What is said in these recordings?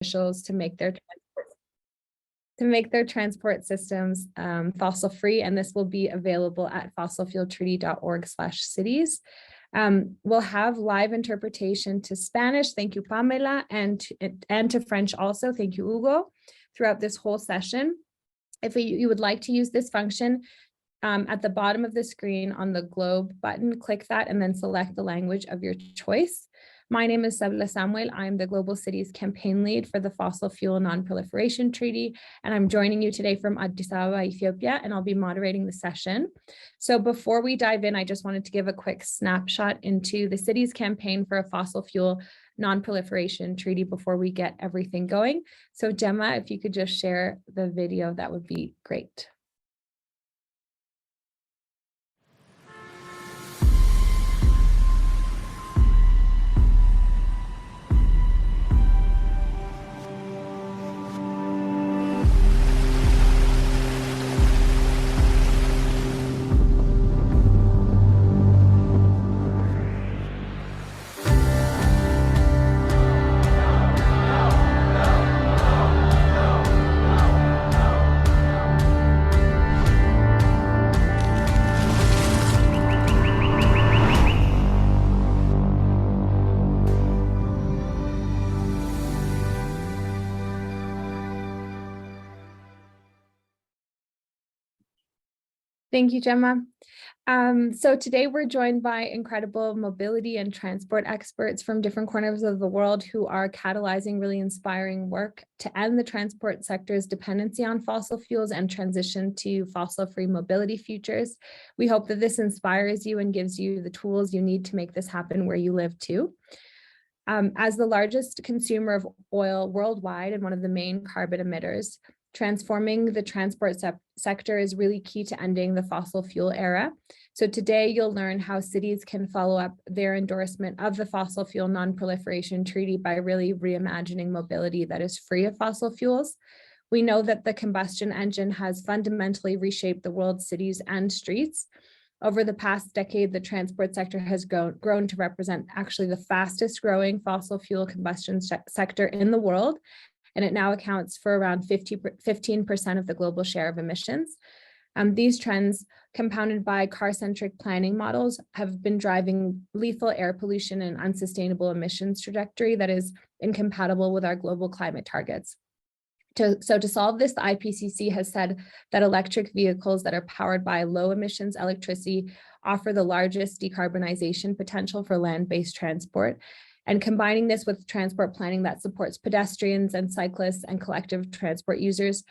officials to make their transport systems fossil free, and this will be available at fossilfueltreaty.org/cities. We'll have live interpretation to Spanish, thank you, Pamela, and to French also, thank you, Hugo, throughout this whole session. If you would like to use this function, at the bottom of the screen on the globe button, click that and then select the language of your choice. My name is Sabla Samuel. I'm the Global Cities Campaign Lead for the Fossil Fuel Non-Proliferation Treaty, and I'm joining you today from Addis Ababa, Ethiopia, and I'll be moderating the session. So before we dive in, I just wanted to give a quick snapshot into the city's campaign for a fossil fuel non-proliferation treaty before we get everything going. So Gemma, if you could just share the video, that would be great. Thank you, Gemma. So today we're joined by incredible mobility and transport experts from different corners of the world who are catalyzing really inspiring work to end the transport sector's dependency on fossil fuels and transition to fossil-free mobility futures. We hope that this inspires you and gives you the tools you need to make this happen where you live too. As the largest consumer of oil worldwide and one of the main carbon emitters, transforming the transport sector is really key to ending the fossil fuel era. So today you'll learn how cities can follow up their endorsement of the Fossil Fuel Non-Proliferation Treaty by really reimagining mobility that is free of fossil fuels. We know that the combustion engine has fundamentally reshaped the world's cities and streets. Over the past decade, the transport sector has grown to represent actually the fastest growing fossil fuel combustion sector in the world, and it now accounts for around 15% of the global share of emissions. These trends, compounded by car-centric planning models, have been driving lethal air pollution and unsustainable emissions trajectory that is incompatible with our global climate targets. So to solve this, the IPCC has said that electric vehicles that are powered by low emissions electricity offer the largest decarbonisation potential for land-based transport. And combining this with transport planning that supports pedestrians and cyclists and collective transport users,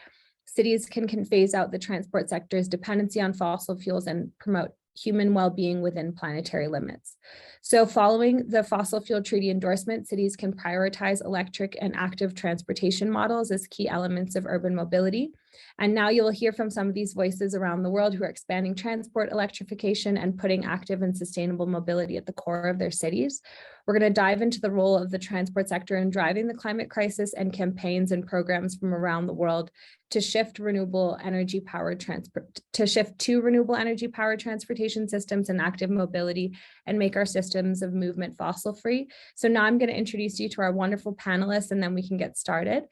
cities can phase out the transport sector's dependency on fossil fuels and promote human well-being within planetary limits. So following the fossil fuel treaty endorsement, cities can prioritize electric and active transportation models as key elements of urban mobility. And now you'll hear from some of these voices around the world who are expanding transport electrification and putting active and sustainable mobility at the core of their cities. We're going to dive into the role of the transport sector in driving the climate crisis and campaigns and programs from around the world to shift to renewable energy powered transportation systems and active mobility and make our systems of movement fossil free. So now I'm going to introduce you to our wonderful panelists and then we can get started.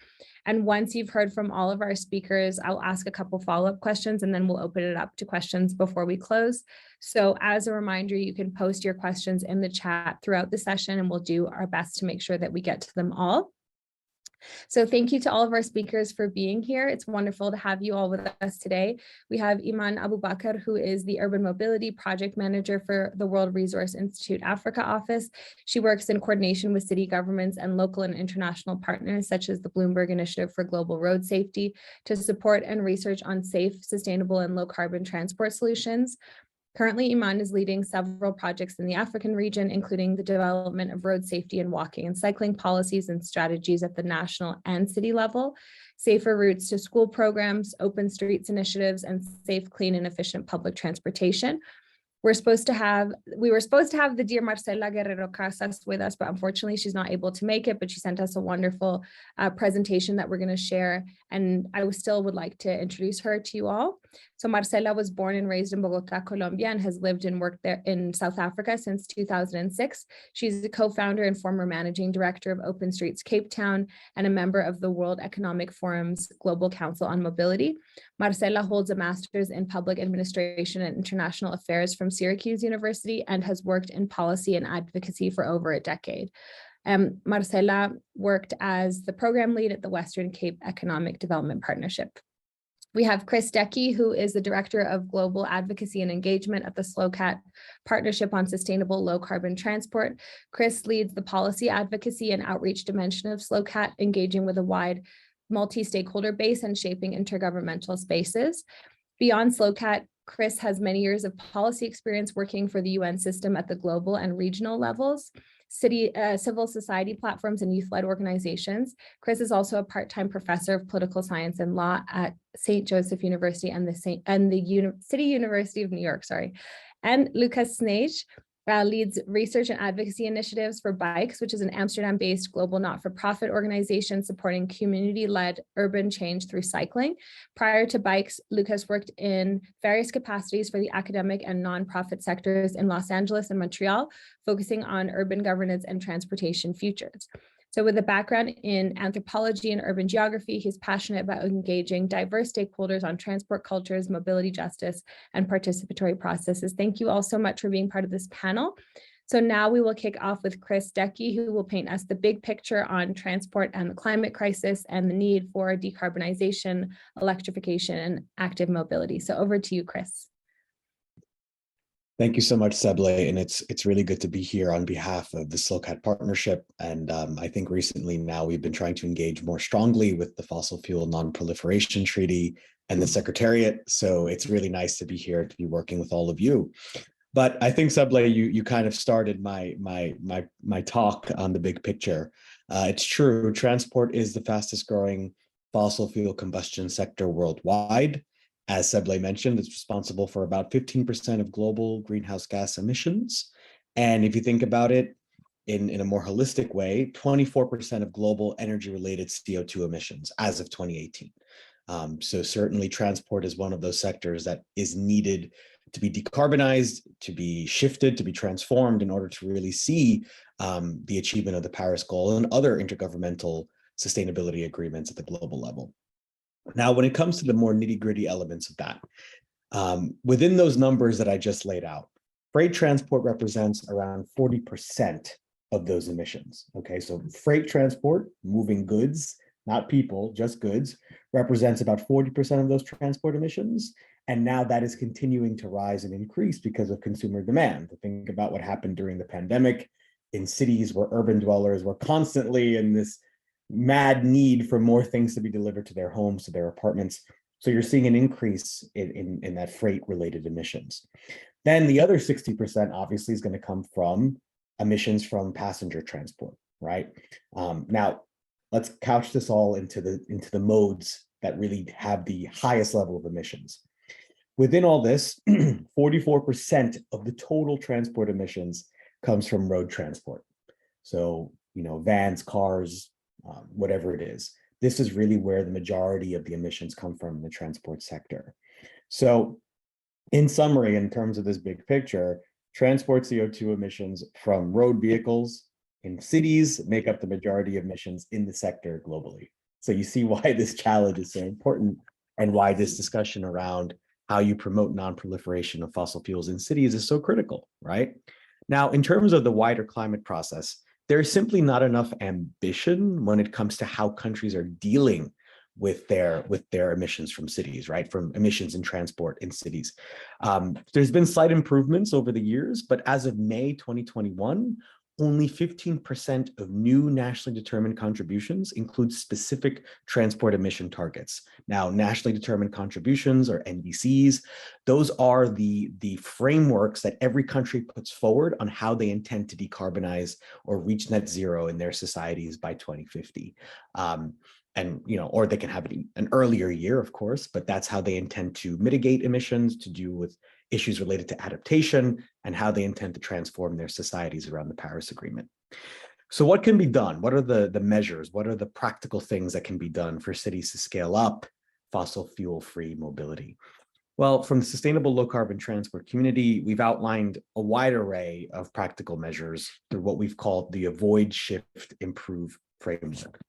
And once you've heard from all of our speakers, I'll ask a couple follow-up questions and then we'll open it up to questions before we close. So as a reminder, you can post your questions in the chat throughout the session and we'll do our best to make sure that we get to them all. So thank you to all of our speakers for being here. It's wonderful to have you all with us today. We have Iman Abubakar, who is the Urban Mobility Project Manager for the World Resource Institute Africa office. She works in coordination with city governments and local and international partners, such as the Bloomberg Initiative for Global Road Safety, to support and research on safe, sustainable, and low carbon transport solutions. Currently, Iman is leading several projects in the African region, including the development of road safety and walking and cycling policies and strategies at the national and city level, safer routes to school programs, open streets initiatives, and safe, clean, and efficient public transportation. We were supposed to have the dear Marcela Guerrero Casas with us, but unfortunately she's not able to make it, but she sent us a wonderful presentation that we're going to share. And I still would like to introduce her to you all. So Marcela was born and raised in Bogota, Colombia, and has lived and worked there in South Africa since 2006. She's the co-founder and former managing director of Open Streets Cape Town and a member of the World Economic Forum's Global Council on Mobility. Marcela holds a master's in public administration and international affairs from Syracuse University and has worked in policy and advocacy for over a decade. Marcela worked as the program lead at the Western Cape Economic Development Partnership. We have Chris Decky, who is the Director of Global Advocacy and Engagement at the SLOCAT Partnership on Sustainable Low Carbon Transport. Chris leads the policy advocacy and outreach dimension of SLOCAT, engaging with a wide multi-stakeholder base and shaping intergovernmental spaces. Beyond SLOCAT, Chris has many years of policy experience working for the UN system at the global and regional levels, civil society platforms, and youth-led organizations. Chris is also a part-time professor of political science and law at St. Joseph University and the City University of New York, And Lucas Snage leads research and advocacy initiatives for Bikes, which is an Amsterdam-based global not-for-profit organization supporting community-led urban change through cycling. Prior to Bikes, Lucas worked in various capacities for the academic and nonprofit sectors in Los Angeles and Montreal, focusing on urban governance and transportation futures. So with a background in anthropology and urban geography, he's passionate about engaging diverse stakeholders on transport cultures, mobility justice, and participatory processes. Thank you all so much for being part of this panel. So now we will kick off with Chris Decky, who will paint us the big picture on transport and the climate crisis and the need for decarbonization, electrification, and active mobility. So over to you, Chris. Thank you so much, Seble, and it's really good to be here on behalf of the SLOCAT partnership. And I think recently now we've been trying to engage more strongly with the Fossil Fuel Non-Proliferation Treaty and the Secretariat. So it's really nice to be here to be working with all of you. But I think, Seble, you kind of started my talk on the big picture. It's true, transport is the fastest growing fossil fuel combustion sector worldwide. As Seble mentioned, it's responsible for about 15% of global greenhouse gas emissions. And if you think about it in a more holistic way, 24% of global energy-related CO2 emissions as of 2018. So certainly transport is one of those sectors that is needed to be decarbonized, to be shifted, to be transformed in order to really see the achievement of the Paris goal and other intergovernmental sustainability agreements at the global level. Now, when it comes to the more nitty-gritty elements of that, within those numbers that I just laid out, freight transport represents around 40% of those emissions. Okay, so freight transport, moving goods, not people, just goods, represents about 40% of those transport emissions. And now that is continuing to rise and increase because of consumer demand. Think about what happened during the pandemic in cities where urban dwellers were constantly in this mad need for more things to be delivered to their homes, to their apartments. So you're seeing an increase in that freight-related emissions. Then the other 60% obviously is going to come from emissions from passenger transport, right? Now, let's couch this all into the modes that really have the highest level of emissions. Within all this, 44% of the total transport emissions comes from road transport. So, vans, cars, whatever it is. This is really where the majority of the emissions come from in the transport sector. So in summary, in terms of this big picture, transport CO2 emissions from road vehicles in cities make up the majority of emissions in the sector globally. So you see why this challenge is so important and why this discussion around how you promote non-proliferation of fossil fuels in cities is so critical, right? Now, in terms of the wider climate process, there's simply not enough ambition when it comes to how countries are dealing with their emissions from cities, right? From emissions in transport in cities. There's been slight improvements over the years, but as of May 2021, only 15% of new nationally determined contributions include specific transport emission targets. Now, nationally determined contributions, or NDCs, those are the frameworks that every country puts forward on how they intend to decarbonize or reach net zero in their societies by 2050. Or they can have it an earlier year, of course, but that's how they intend to mitigate emissions, to deal with issues related to adaptation, and how they intend to transform their societies around the Paris Agreement. So what can be done? What are the measures? What are the practical things that can be done for cities to scale up fossil fuel-free mobility? Well, from the sustainable low carbon transport community, we've outlined a wide array of practical measures through what we've called the Avoid, Shift, Improve framework.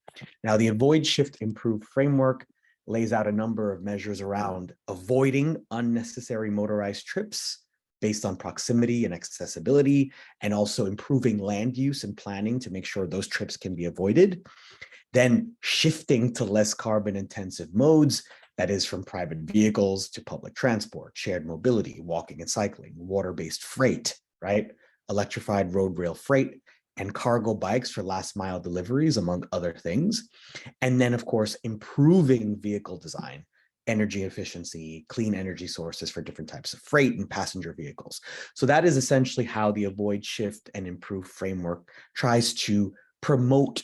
Now, the Avoid, Shift, Improve framework lays out a number of measures around avoiding unnecessary motorized trips based on proximity and accessibility, and also improving land use and planning to make sure those trips can be avoided. Then shifting to less carbon intensive modes, that is from private vehicles to public transport, shared mobility, walking and cycling, water-based freight, right? Electrified road rail freight, and cargo bikes for last mile deliveries, among other things. And then, of course, improving vehicle design, energy efficiency, clean energy sources for different types of freight and passenger vehicles. So that is essentially how the Avoid, Shift, and Improve framework tries to promote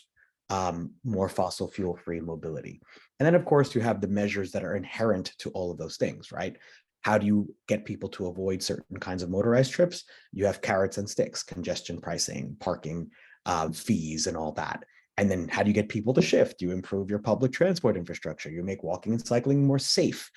more fossil fuel-free mobility. And then, of course, you have the measures that are inherent to all of those things, right? How do you get people to avoid certain kinds of motorized trips? You have carrots and sticks, congestion pricing, parking fees, and all that. And then how do you get people to shift? You improve your public transport infrastructure. You make walking and cycling more safe.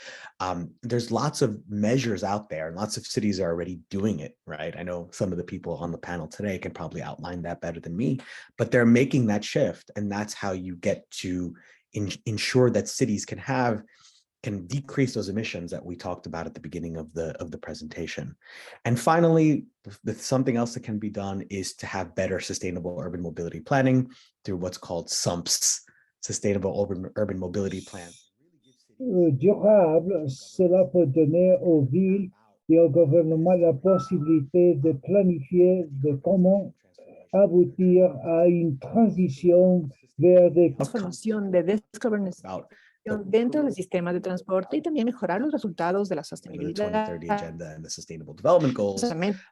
There's lots of measures out there, and lots of cities are already doing it, right? I know some of the people on the panel today can probably outline that better than me, but they're making that shift. And that's how you get to ensure that cities can decrease those emissions that we talked about at the beginning of the presentation. And finally, something else that can be done is to have better sustainable urban mobility planning through what's called SUMPs, Sustainable Urban Mobility Plan. Durable, cela peut donner aux villes et au gouvernement la possibilité de planifier de comment aboutir a une transición vers des transformación de descarbonización dentro del sistema de transporte y también mejorar los resultados de la sostenibilidad.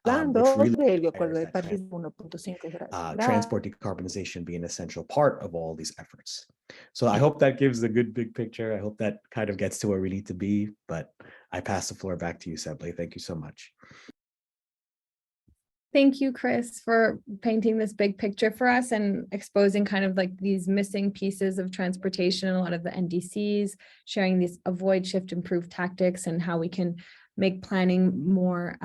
Hablando del Acuerdo de París 1.5 grados. Transport decarbonization be an essential part of all these efforts. So I hope that gives a good big picture. I hope that kind of gets to where we need to be, but I pass the floor back to you, Seble. Thank you so much. Thank you, Chris, for painting this big picture for us and exposing kind of like these missing pieces of transportation, a lot of the NDCs, sharing these avoid, shift, improve tactics, and how we can make planning more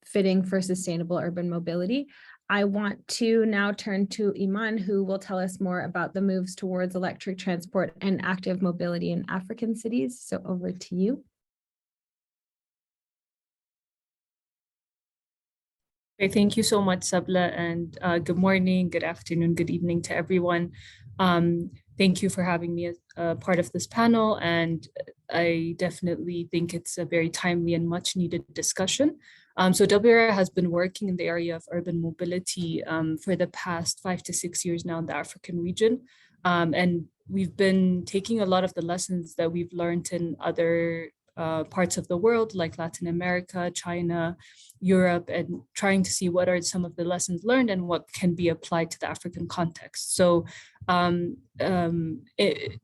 fitting for sustainable urban mobility. I want to now turn to Iman, who will tell us more about the moves towards electric transport and active mobility in African cities. So over to you. Thank you so much, Sabla, and good morning, good afternoon, good evening to everyone. Thank you for having me as a part of this panel, and I definitely think it's a very timely and much needed discussion. So WRI has been working in the area of urban mobility for the past 5 to 6 years now in the African region. And we've been taking a lot of the lessons that we've learned in other parts of the world, like Latin America, China, Europe, and trying to see what are some of the lessons learned and what can be applied to the African context. So I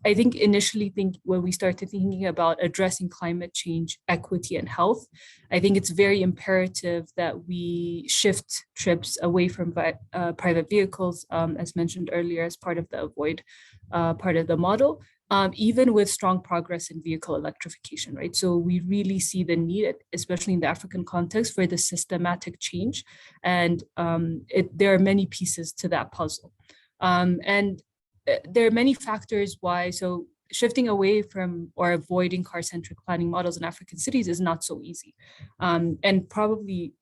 think initially when we started thinking about addressing climate change, equity, and health, I think it's very imperative that we shift trips away from private vehicles, as mentioned earlier, as part of the avoid part of the model. Even with strong progress in vehicle electrification, right? So we really see the need, especially in the African context, for the systematic change. And there are many pieces to that puzzle. And there are many factors why, so shifting away from or avoiding car-centric planning models in African cities is not so easy. And probably,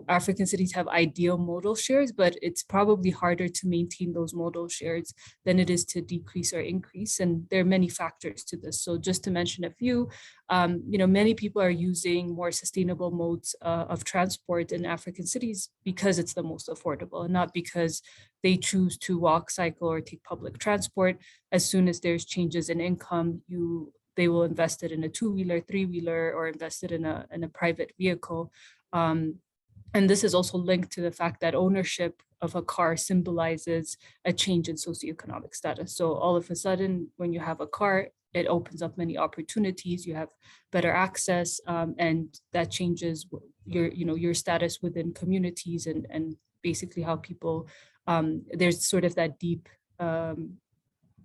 African cities have ideal modal shares, but it's probably harder to maintain those modal shares than it is to decrease or increase. And there are many factors to this. So just to mention a few, many people are using more sustainable modes of transport in African cities because it's the most affordable and not because they choose to walk, cycle, or take public transport. As soon as there's changes in income, they will invest it in a two-wheeler, three-wheeler, or invest it in a private vehicle. And this is also linked to the fact that ownership of a car symbolizes a change in socioeconomic status. So all of a sudden, when you have a car, it opens up many opportunities. You have better access, and that changes your status within communities and basically how people. There's sort of that deep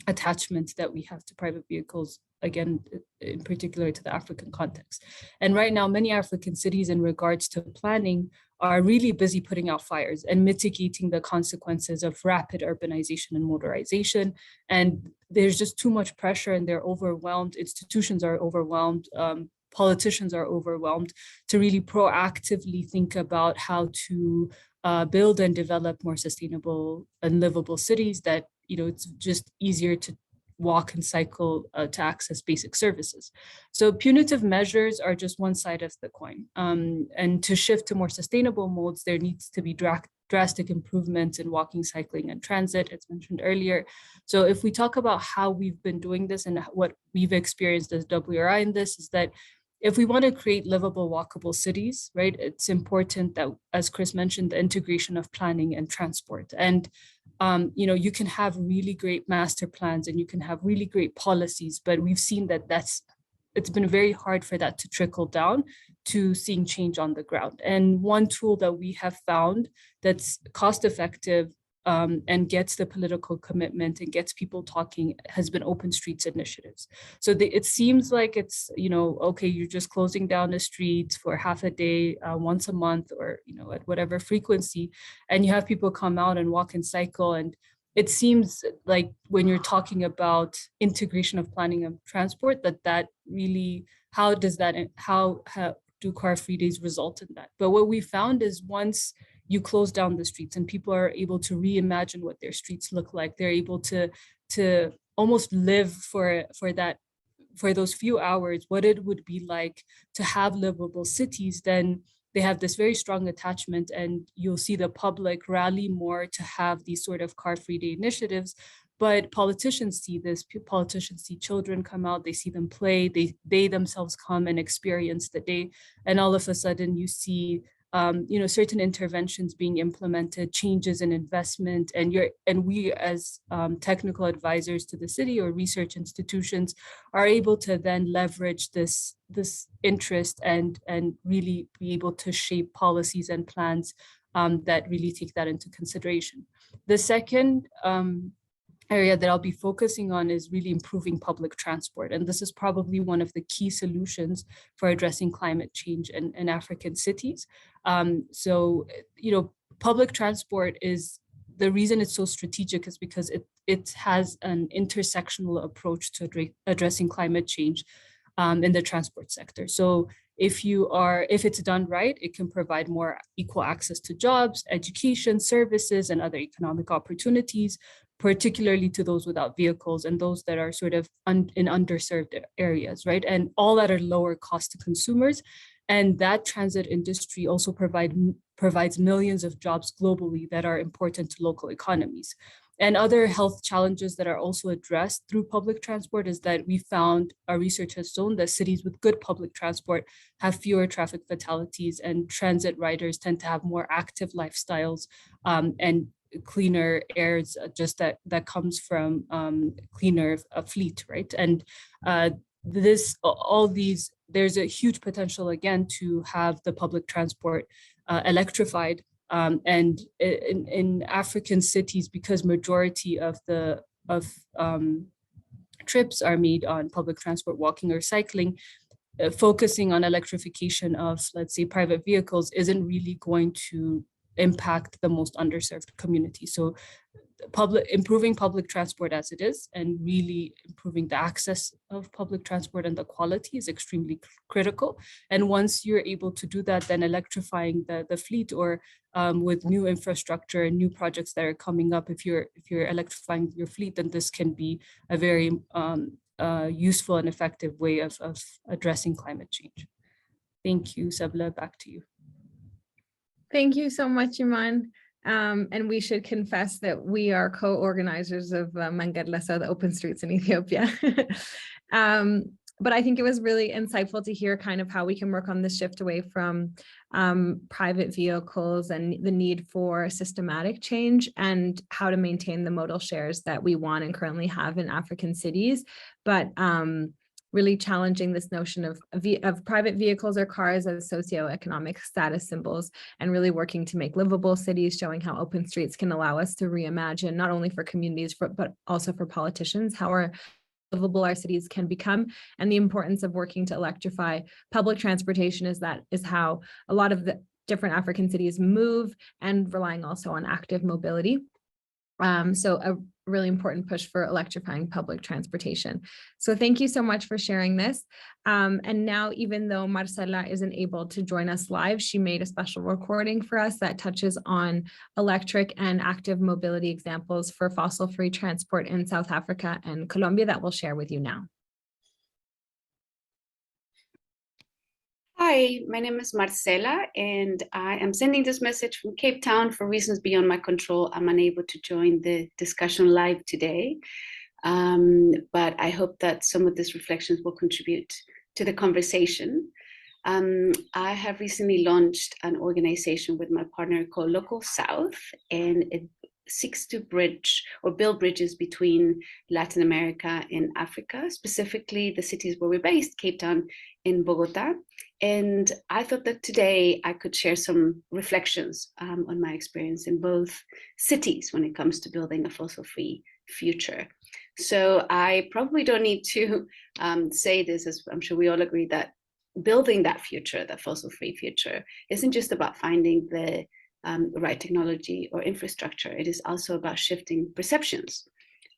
attachment that we have to private vehicles again, in particular to the African context. And right now, many African cities in regards to planning are really busy putting out fires and mitigating the consequences of rapid urbanization and motorization. And there's just too much pressure and they're overwhelmed. Institutions are overwhelmed. Politicians are overwhelmed to really proactively think about how to build and develop more sustainable and livable cities that, it's just easier to walk and cycle to access basic services. So punitive measures are just one side of the coin. And to shift to more sustainable modes, there needs to be drastic improvements in walking, cycling, and transit, as mentioned earlier. So if we talk about how we've been doing this and what we've experienced as WRI in this, is that if we want to create livable, walkable cities, right, it's important that, as Chris mentioned, the integration of planning and transport. And you can have really great master plans and you can have really great policies, but we've seen that it's been very hard for that to trickle down to seeing change on the ground. And one tool that we have found that's cost effective and gets the political commitment and gets people talking has been open streets initiatives. So it seems like it's, okay, you're just closing down the streets for half a day, once a month, or, at whatever frequency, and you have people come out and walk and cycle. And it seems like when you're talking about integration of planning and transport, that really, how do car-free days result in that? But what we found is once you close down the streets and people are able to reimagine what their streets look like, they're able to almost live for those few hours, what it would be like to have livable cities, then they have this very strong attachment, and you'll see the public rally more to have these sort of car-free day initiatives. But politicians see this, politicians see children come out, they see them play, they themselves come and experience the day. And all of a sudden you see certain interventions being implemented, changes in investment, and we as technical advisors to the city or research institutions are able to then leverage this interest and really be able to shape policies and plans that really take that into consideration. The second area that I'll be focusing on is really improving public transport. And this is probably one of the key solutions for addressing climate change in African cities. Public transport is, the reason it's so strategic is because it has an intersectional approach to addressing climate change in the transport sector. So if it's done right, it can provide more equal access to jobs, education, services, and other economic opportunities, particularly to those without vehicles and those that are sort of in underserved areas, right? And all at a lower cost to consumers. And that transit industry also provides millions of jobs globally that are important to local economies. And other health challenges that are also addressed through public transport is that we found, our research has shown that cities with good public transport have fewer traffic fatalities, and transit riders tend to have more active lifestyles and cleaner airs, just that comes from cleaner fleet, right? And there's a huge potential again to have the public transport electrified. And in African cities, because majority of trips are made on public transport, walking or cycling, focusing on electrification of, let's say, private vehicles isn't really going to impact the most underserved community. So improving public transport as it is and really improving the access of public transport and the quality is extremely critical. And once you're able to do that, then electrifying the fleet, or with new infrastructure and new projects that are coming up, if you're electrifying your fleet, then this can be a very useful and effective way of addressing climate change. Thank you, Sabla, back to you. Thank you so much, Iman. And we should confess that we are co-organizers of Mangar Lesa, the open streets in Ethiopia. But I think it was really insightful to hear kind of how we can work on this shift away from private vehicles and the need for systematic change, and how to maintain the modal shares that we want and currently have in African cities. But really challenging this notion of private vehicles or cars as socioeconomic status symbols, and really working to make livable cities, showing how open streets can allow us to reimagine, not only for communities, but also for politicians, how our livable our cities can become, and the importance of working to electrify public transportation is how a lot of the different African cities move, and relying also on active mobility. So a really important push for electrifying public transportation. So thank you so much for sharing this. And now, even though Marcela isn't able to join us live, she made a special recording for us that touches on electric and active mobility examples for fossil-free transport in South Africa and Colombia that we'll share with you now. Hi, my name is Marcela, and I am sending this message from Cape Town. For reasons beyond my control, I'm unable to join the discussion live today, but I hope that some of these reflections will contribute to the conversation. I have recently launched an organization with my partner called Local South, and it seeks to bridge or build bridges between Latin America and Africa, specifically the cities where we're based, Cape Town and Bogota. And I thought that today I could share some reflections on my experience in both cities when it comes to building a fossil-free future. So I probably don't need to say this, as I'm sure we all agree, that building that future, that fossil-free future, isn't just about finding the right technology or infrastructure. It is also about shifting perceptions.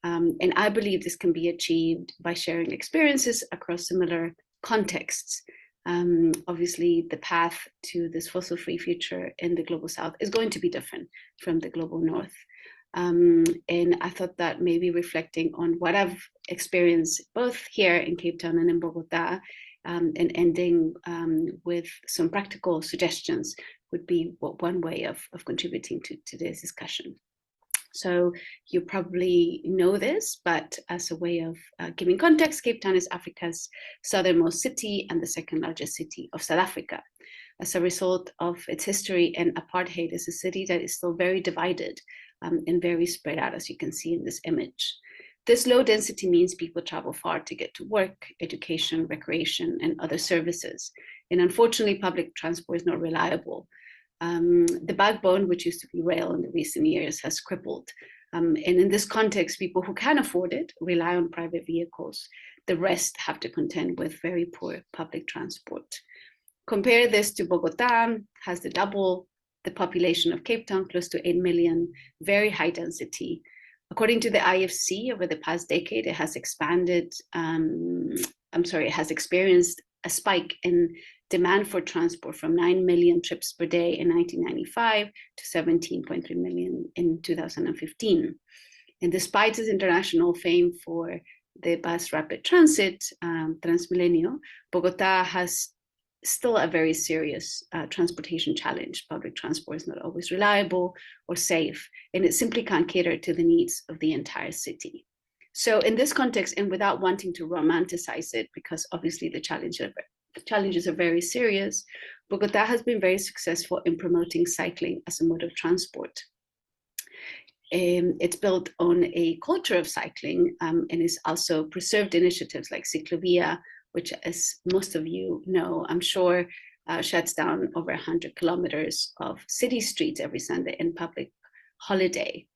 And I believe this can be achieved by sharing experiences across similar contexts. Obviously, the path to this fossil-free future in the global south is going to be different from the global north. And I thought that maybe reflecting on what I've experienced both here in Cape Town and in Bogota, and ending with some practical suggestions would be one way of contributing to this discussion. So you probably know this, but as a way of giving context, Cape Town is Africa's southernmost city and the second largest city of South Africa. As a result of its history and apartheid, it's a city that is still very divided and very spread out, as you can see in this image. This low density means people travel far to get to work, education, recreation, and other services. And unfortunately, public transport is not reliable. The backbone, which used to be rail in the recent years, has crippled. And in this context, people who can afford it rely on private vehicles. The rest have to contend with very poor public transport. Compare this to Bogota, has double the population of Cape Town, close to 8 million, very high density. According to the IFC, over the past decade, it has it has experienced a spike in demand for transport from 9 million trips per day in 1995 to 17.3 million in 2015. And despite its international fame for the bus rapid transit, Transmilenio, Bogota has still a very serious transportation challenge. Public transport is not always reliable or safe, and it simply can't cater to the needs of the entire city. So in this context, and without wanting to romanticize it, because obviously the challenges are very serious, Bogota has been very successful in promoting cycling as a mode of transport. It's built on a culture of cycling and is also preserved initiatives like Ciclovia, which, as most of you know, I'm sure, shuts down over 100 kilometers of city streets every Sunday in public holiday.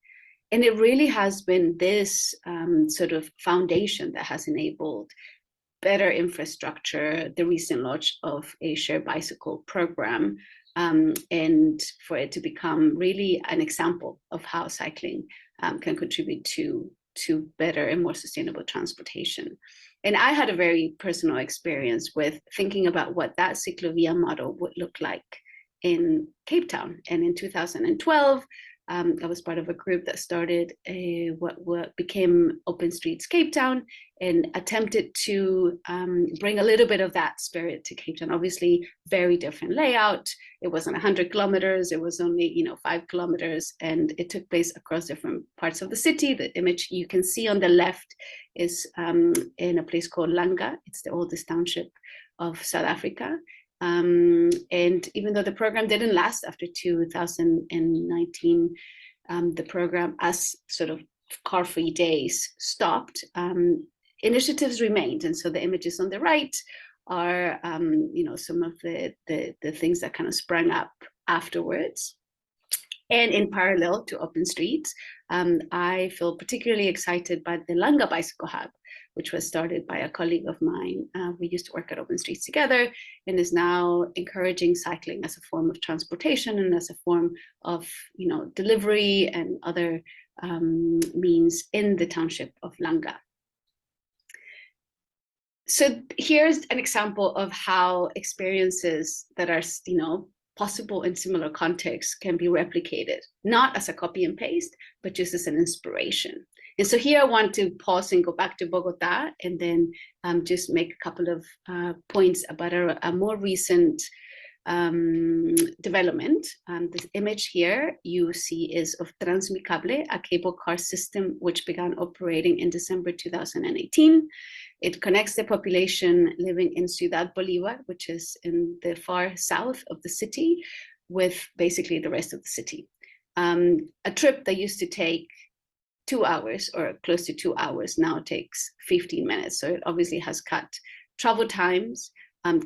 And it really has been this sort of foundation that has enabled better infrastructure, the recent launch of a shared bicycle program, and for it to become really an example of how cycling can contribute to better and more sustainable transportation. And I had a very personal experience with thinking about what that Ciclovia model would look like in Cape Town. And in 2012, I was part of a group that started what became Open Streets Cape Town and attempted to bring a little bit of that spirit to Cape Town. Obviously, very different layout. It wasn't 100 kilometers. It was only 5 kilometers, and it took place across different parts of the city. The image you can see on the left is in a place called Langa. It's the oldest township of South Africa. And even though the program didn't last after 2019, the program, as sort of car-free days stopped, initiatives remained. And so the images on the right are some of the things that kind of sprang up afterwards. And in parallel to Open Streets, I feel particularly excited by the Langa Bicycle Hub, which was started by a colleague of mine. We used to work at Open Streets together, and is now encouraging cycling as a form of transportation and as a form of, delivery and other means in the township of Langa. So here's an example of how experiences that are, possible in similar contexts can be replicated, not as a copy and paste, but just as an inspiration. And so here I want to pause and go back to Bogota, and then just make a couple of points about a more recent development. This image here you see is of Transmicable, a cable car system which began operating in December 2018. It connects the population living in Ciudad Bolívar, which is in the far south of the city, with basically the rest of the city. A trip that used to take 2 hours or close to 2 hours now takes 15 minutes. So it obviously has cut travel times.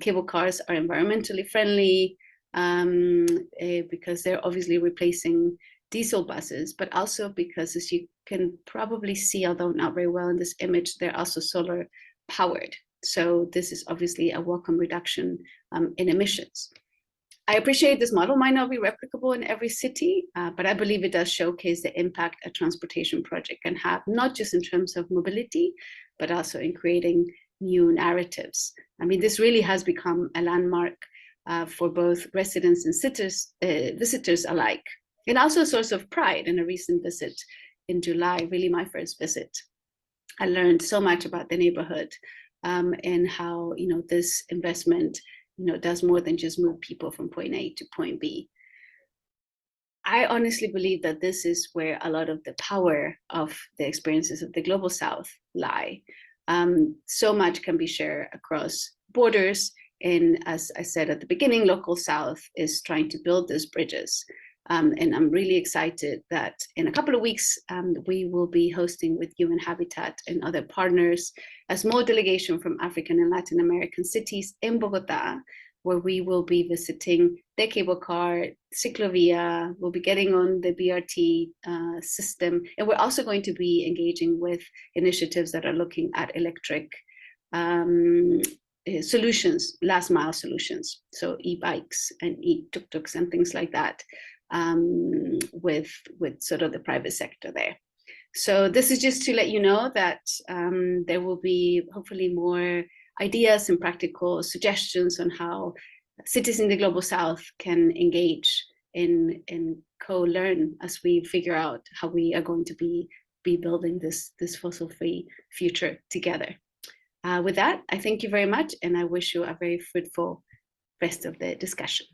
Cable cars are environmentally friendly because they're obviously replacing diesel buses, but also because, as you can probably see, although not very well in this image, they're also solar powered. So this is obviously a welcome reduction in emissions. I appreciate this model might not be replicable in every city, but I believe it does showcase the impact a transportation project can have, not just in terms of mobility, but also in creating new narratives. I mean, this really has become a landmark for both residents and visitors alike, and also a source of pride. In a recent visit in July, really my first visit, I learned so much about the neighborhood and how, this investment, does more than just move people from point A to point B. I honestly believe that this is where a lot of the power of the experiences of the Global South lie. So much can be shared across borders. And as I said at the beginning, Local South is trying to build these bridges. And I'm really excited that in a couple of weeks, we will be hosting with UN Habitat and other partners a small delegation from African and Latin American cities in Bogota, where we will be visiting the cable car, ciclovia, we'll be getting on the BRT system, and we're also going to be engaging with initiatives that are looking at electric solutions, last mile solutions, so e-bikes and e-tuk-tuks and things like that. With sort of the private sector there. So this is just to let you know that there will be hopefully more ideas and practical suggestions on how cities in the Global South can engage in co-learn as we figure out how we are going to be building this fossil-free future together. With that, I thank you very much, and I wish you a very fruitful rest of the discussion.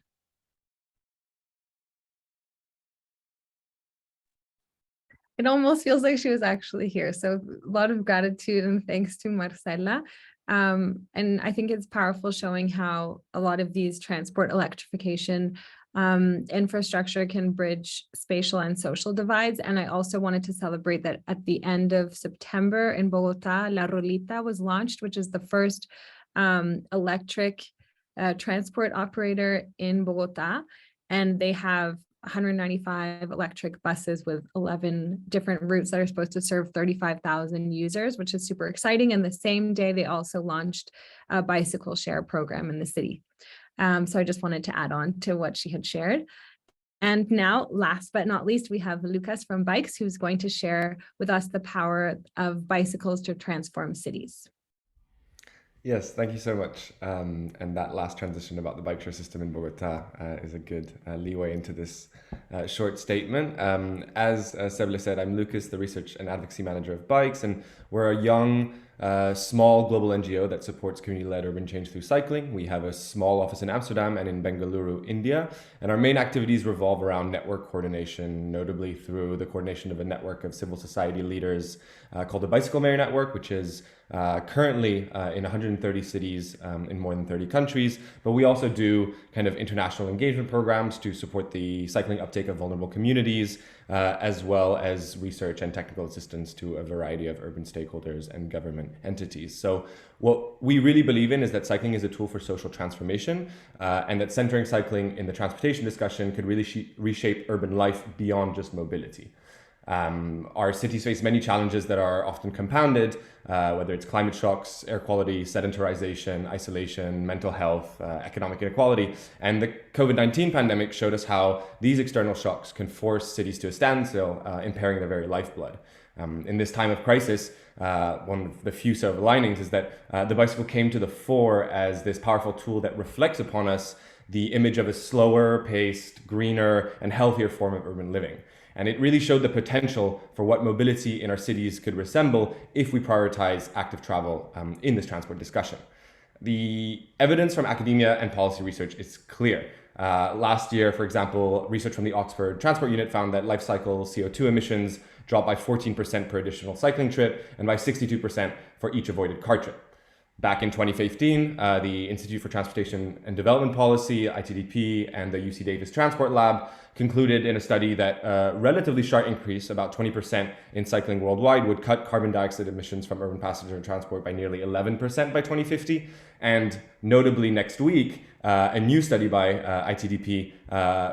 It almost feels like she was actually here. So a lot of gratitude and thanks to Marcela. And I think it's powerful showing how a lot of these transport electrification infrastructure can bridge spatial and social divides. And I also wanted to celebrate that at the end of September in Bogota, La Rolita was launched, which is the first electric transport operator in Bogota. And they have 195 electric buses with 11 different routes that are supposed to serve 35,000 users, which is super exciting. And the same day, they also launched a bicycle share program in the city. So I just wanted to add on to what she had shared. And now, last but not least, we have Lucas from Bikes, who's going to share with us the power of bicycles to transform cities. Yes, thank you so much. And that last transition about the bike share system in Bogota is a good leeway into this short statement. As Seble said, I'm Lucas, the Research and Advocacy Manager of Bikes, and we're a young, small global NGO that supports community-led urban change through cycling. We have a small office in Amsterdam and in Bengaluru, India, and our main activities revolve around network coordination, notably through the coordination of a network of civil society leaders called the Bicycle Mayor Network, which is currently in 130 cities in more than 30 countries, but we also do kind of international engagement programs to support the cycling uptake of vulnerable communities, as well as research and technical assistance to a variety of urban stakeholders and government entities. So what we really believe in is that cycling is a tool for social transformation, and that centering cycling in the transportation discussion could really reshape urban life beyond just mobility. Our cities face many challenges that are often compounded, whether it's climate shocks, air quality, sedentarization, isolation, mental health, economic inequality. And the COVID-19 pandemic showed us how these external shocks can force cities to a standstill, impairing their very lifeblood. In this time of crisis, one of the few silver linings is that the bicycle came to the fore as this powerful tool that reflects upon us the image of a slower paced, greener, and healthier form of urban living. And it really showed the potential for what mobility in our cities could resemble if we prioritize active travel in this transport discussion. The evidence from academia and policy research is clear. Last year, for example, research from the Oxford Transport Unit found that life cycle CO2 emissions dropped by 14% per additional cycling trip and by 62% for each avoided car trip. Back in 2015, the Institute for Transportation and Development Policy, ITDP, and the UC Davis Transport Lab concluded in a study that a relatively sharp increase, about 20% in cycling worldwide, would cut carbon dioxide emissions from urban passenger transport by nearly 11% by 2050. And notably next week, a new study by ITDP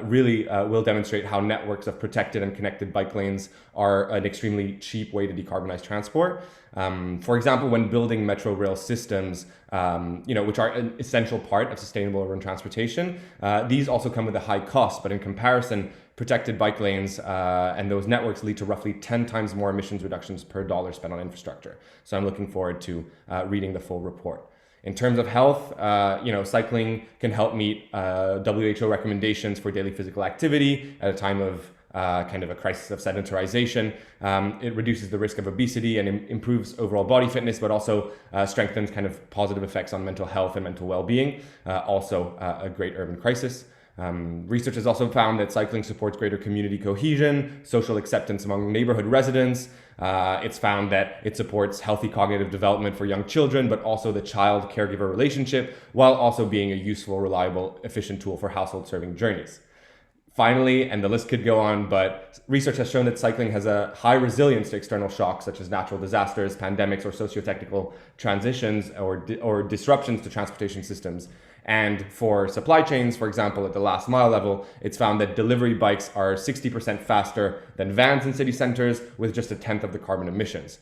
really will demonstrate how networks of protected and connected bike lanes are an extremely cheap way to decarbonize transport. For example, when building metro rail systems, which are an essential part of sustainable urban transportation, these also come with a high cost, but in comparison, protected bike lanes and those networks lead to roughly 10 times more emissions reductions per dollar spent on infrastructure. So I'm looking forward to reading the full report. In terms of health, cycling can help meet WHO recommendations for daily physical activity at a time of kind of a crisis of sedentarization. It reduces the risk of obesity and improves overall body fitness, but also strengthens kind of positive effects on mental health and mental well-being. Also a great urban crisis. Research has also found that cycling supports greater community cohesion, social acceptance among neighborhood residents. It's found that it supports healthy cognitive development for young children, but also the child-caregiver relationship, while also being a useful, reliable, efficient tool for household-serving journeys. Finally, and the list could go on, but research has shown that cycling has a high resilience to external shocks such as natural disasters, pandemics, or socio-technical transitions or disruptions to transportation systems. And for supply chains, for example, at the last mile level, it's found that delivery bikes are 60% faster than vans in city centers with just 1/10 of the carbon emissions.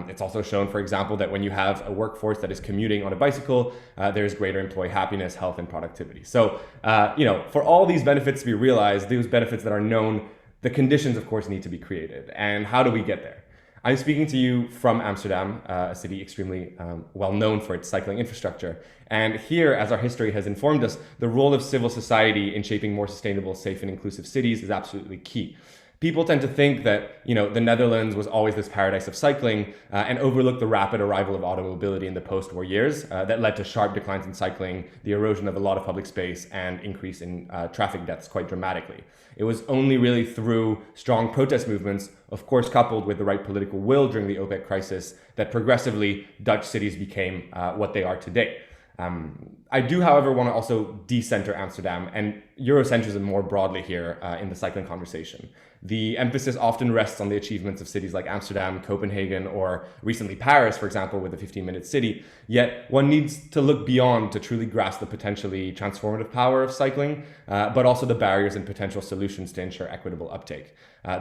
It's also shown, for example, that when you have a workforce that is commuting on a bicycle, there's greater employee happiness, health, and productivity. So, for all these benefits to be realized, those benefits that are known, the conditions, of course, need to be created. And how do we get there? I'm speaking to you from Amsterdam, a city extremely well known for its cycling infrastructure. And here, as our history has informed us, the role of civil society in shaping more sustainable, safe, and inclusive cities is absolutely key. People tend to think that, the Netherlands was always this paradise of cycling and overlook the rapid arrival of automobility in the post-war years that led to sharp declines in cycling, the erosion of a lot of public space, and increase in traffic deaths quite dramatically. It was only really through strong protest movements, of course coupled with the right political will during the OPEC crisis, that progressively Dutch cities became what they are today. I do, however, want to also decenter Amsterdam and Eurocentrism more broadly here in the cycling conversation. The emphasis often rests on the achievements of cities like Amsterdam, Copenhagen, or recently Paris, for example, with the 15-minute city. Yet one needs to look beyond to truly grasp the potentially transformative power of cycling, but also the barriers and potential solutions to ensure equitable uptake.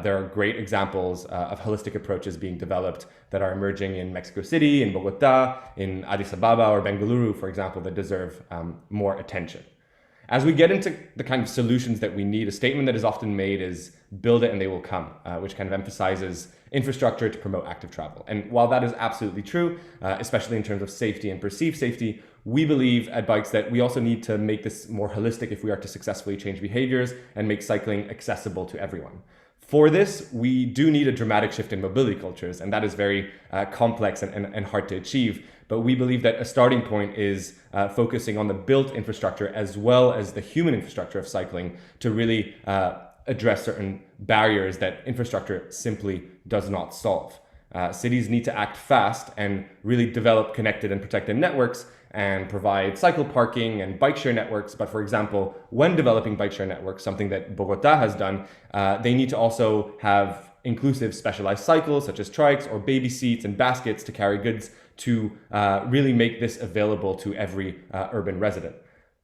There are great examples of holistic approaches being developed that are emerging in Mexico City, in Bogota, in Addis Ababa, or Bengaluru, for example, that deserve more attention. As we get into the kind of solutions that we need, a statement that is often made is build it and they will come, which kind of emphasizes infrastructure to promote active travel. And while that is absolutely true, especially in terms of safety and perceived safety, we believe at Bikes that we also need to make this more holistic if we are to successfully change behaviors and make cycling accessible to everyone. For this, we do need a dramatic shift in mobility cultures, and that is very complex and hard to achieve. But we believe that a starting point is focusing on the built infrastructure as well as the human infrastructure of cycling to really address certain barriers that infrastructure simply does not solve. Cities need to act fast and really develop connected and protected networks and provide cycle parking and bike share networks. But for example, when developing bike share networks, something that Bogota has done, they need to also have inclusive specialized cycles such as trikes or baby seats and baskets to carry goods to really make this available to every urban resident.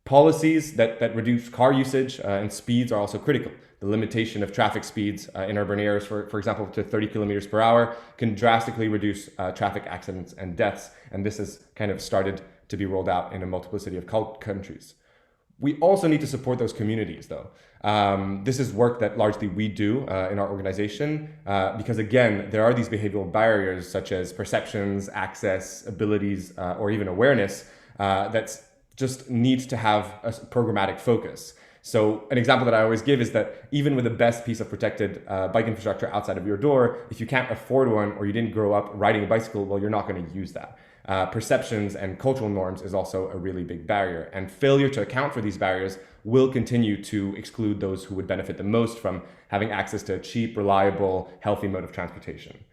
Policies that reduce car usage and speeds are also critical. The limitation of traffic speeds in urban areas, for example, to 30 kilometers per hour, can drastically reduce traffic accidents and deaths. And this has kind of started to be rolled out in a multiplicity of countries. We also need to support those communities, though. This is work that largely we do in our organization because, again, there are these behavioral barriers such as perceptions, access, abilities, or even awareness that just needs to have a programmatic focus. So an example that I always give is that even with the best piece of protected bike infrastructure outside of your door, if you can't afford one or you didn't grow up riding a bicycle, well, you're not going to use that. Perceptions and cultural norms is also a really big barrier, and failure to account for these barriers will continue to exclude those who would benefit the most from having access to a cheap, reliable, healthy mode of transportation.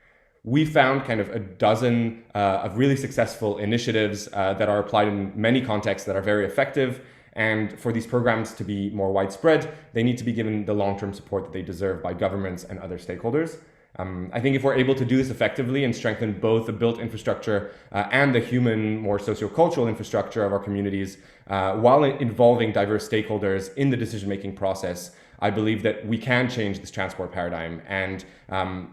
We found kind of a dozen of really successful initiatives that are applied in many contexts that are very effective. And for these programs to be more widespread, they need to be given the long-term support that they deserve by governments and other stakeholders. I think if we're able to do this effectively and strengthen both the built infrastructure and the human, more sociocultural infrastructure of our communities, while involving diverse stakeholders in the decision-making process, I believe that we can change this transport paradigm. And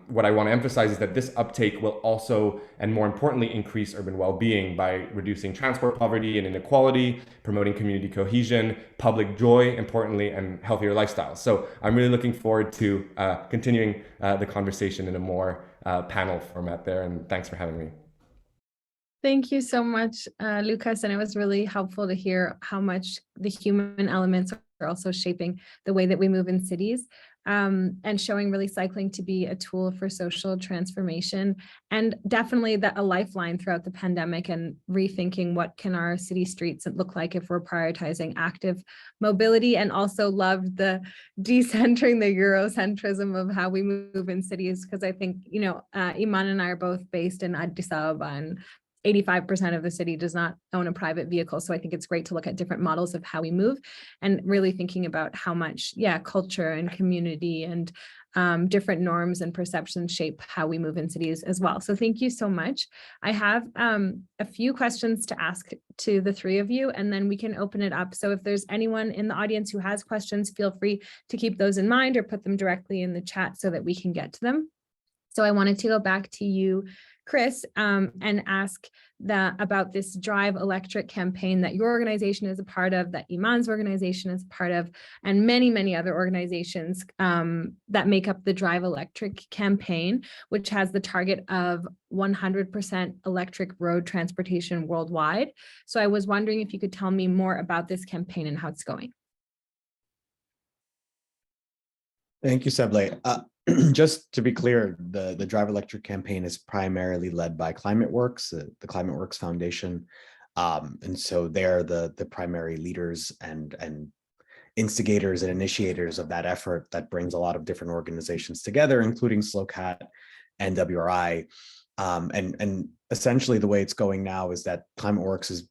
what I want to emphasize is that this uptake will also, and more importantly, increase urban well-being by reducing transport poverty and inequality, promoting community cohesion, public joy, importantly, and healthier lifestyles. So I'm really looking forward to continuing the conversation in a more panel format there. And thanks for having me. Thank you so much, Lucas. And it was really helpful to hear how much the human elements are also shaping the way that we move in cities, and showing really cycling to be a tool for social transformation, and definitely that a lifeline throughout the pandemic, and rethinking what can our city streets look like if we're prioritizing active mobility, and also loved the decentering the Eurocentrism of how we move in cities, because I think, Iman and I are both based in Addis Ababa, and 85% of the city does not own a private vehicle. So I think it's great to look at different models of how we move, and really thinking about how much, culture and community and different norms and perceptions shape how we move in cities as well. So thank you so much. I have a few questions to ask to the three of you, and then we can open it up. So if there's anyone in the audience who has questions, feel free to keep those in mind or put them directly in the chat so that we can get to them. So I wanted to go back to you, Chris, and ask about this Drive Electric campaign that your organization is a part of, that Iman's organization is a part of, and many, many other organizations that make up the Drive Electric campaign, which has the target of 100% electric road transportation worldwide. So I was wondering if you could tell me more about this campaign and how it's going. Thank you, Seble. Just to be clear, the Drive Electric campaign is primarily led by ClimateWorks, the ClimateWorks Foundation. And so they're the primary leaders and instigators and initiators of that effort that brings a lot of different organizations together, including SLOCAT and WRI. And essentially the way it's going now is that ClimateWorks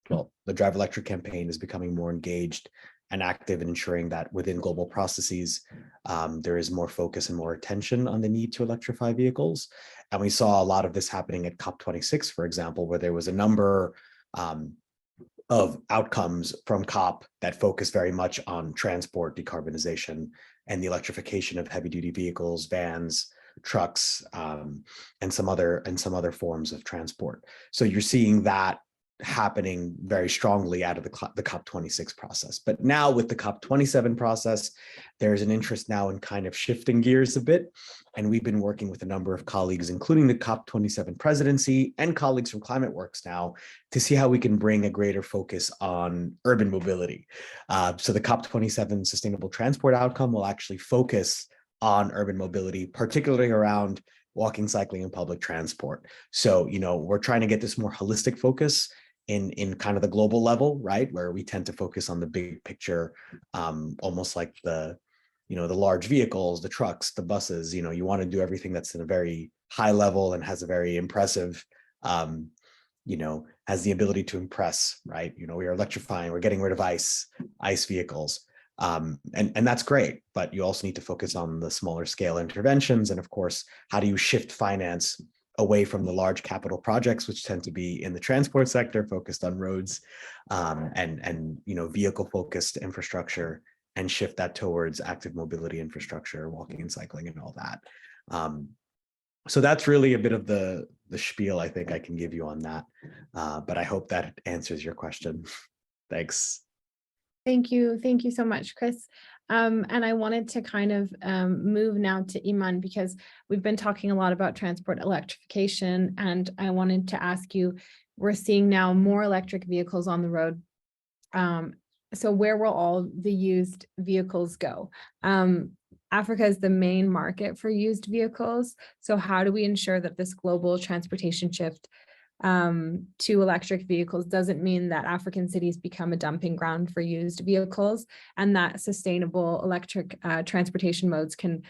the Drive Electric campaign is becoming more engaged and active in ensuring that within global processes, there is more focus and more attention on the need to electrify vehicles. And we saw a lot of this happening at COP26, for example, where there was a number of outcomes from COP that focus very much on transport decarbonisation and the electrification of heavy duty vehicles, vans, trucks, and some other forms of transport. So you're seeing that happening very strongly out of the COP26 process. But now with the COP27 process, there's an interest now in kind of shifting gears a bit. And we've been working with a number of colleagues, including the COP27 presidency and colleagues from ClimateWorks now, to see how we can bring a greater focus on urban mobility. So the COP27 sustainable transport outcome will actually focus on urban mobility, particularly around walking, cycling, and public transport. So, we're trying to get this more holistic focus in kind of the global level, right? Where we tend to focus on the big picture, almost like the large vehicles, the trucks, the buses. You want to do everything that's in a very high level and has a very impressive, has the ability to impress, right? We are electrifying, we're getting rid of ICE vehicles. And that's great, but you also need to focus on the smaller scale interventions. And of course, how do you shift finance away from the large capital projects, which tend to be in the transport sector, focused on roads and vehicle-focused infrastructure, and shift that towards active mobility infrastructure, walking and cycling and all that. So that's really a bit of the spiel I think I can give you on that. But I hope that answers your question. Thanks. Thank you. Thank you so much, Chris. And I wanted to kind of move now to Iman, because we've been talking a lot about transport electrification, and I wanted to ask you, we're seeing now more electric vehicles on the road. So where will all the used vehicles go? Africa is the main market for used vehicles. So how do we ensure that this global transportation shift to electric vehicles doesn't mean that African cities become a dumping ground for used vehicles, and that sustainable electric transportation modes can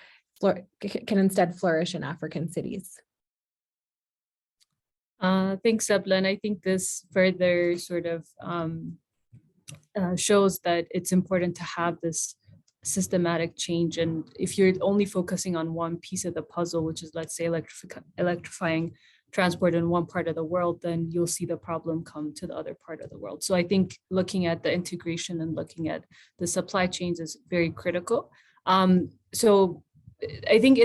instead flourish in African cities? Thanks, Sabla. And I think this further sort of shows that it's important to have this systematic change. And if you're only focusing on one piece of the puzzle, which is, let's say, electrifying transport in one part of the world, then you'll see the problem come to the other part of the world. So I think looking at the integration and looking at the supply chains is very critical. So I think